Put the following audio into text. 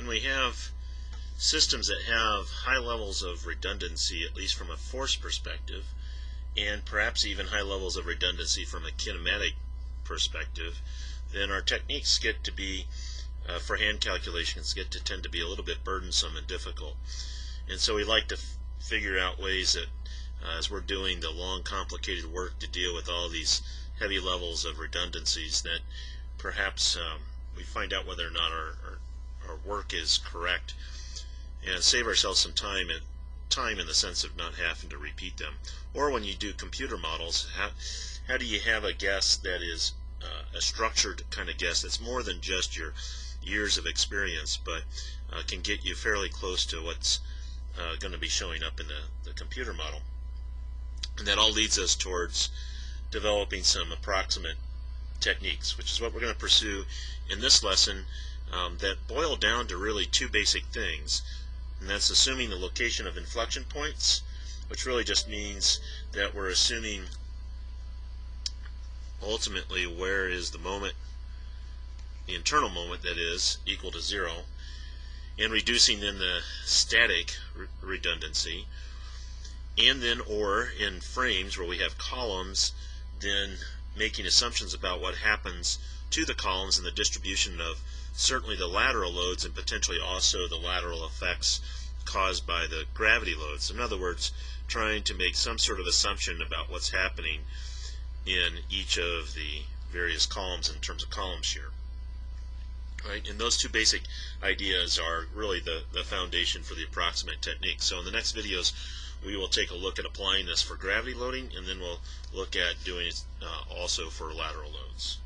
when we have systems that have high levels of redundancy, at least from a force perspective, and perhaps even high levels of redundancy from a kinematic perspective, then our techniques get to be, for hand calculations, tend to be a little bit burdensome and difficult. And so we like to figure out ways that, as we're doing the long, complicated work to deal with all these heavy levels of redundancies, that perhaps we find out whether or not our work is correct and save ourselves some time in the sense of not having to repeat them. Or when you do computer models, how do you have a guess that is a structured kind of guess that's more than just your years of experience, but can get you fairly close to what's going to be showing up in the computer model. And that all leads us towards developing some approximate techniques, which is what we're going to pursue in this lesson, that boil down to really two basic things. And that's assuming the location of inflection points, which really just means that we're assuming ultimately where is the moment, the internal moment that is, equal to 0, and reducing then the static redundancy, and then or in frames where we have columns, then making assumptions about what happens to the columns and the distribution of certainly the lateral loads and potentially also the lateral effects caused by the gravity loads. In other words, trying to make some sort of assumption about what's happening in each of the various columns in terms of column shear. Right? And those two basic ideas are really the foundation for the approximate technique. So in the next videos we will take a look at applying this for gravity loading, and then we'll look at doing it also for lateral loads.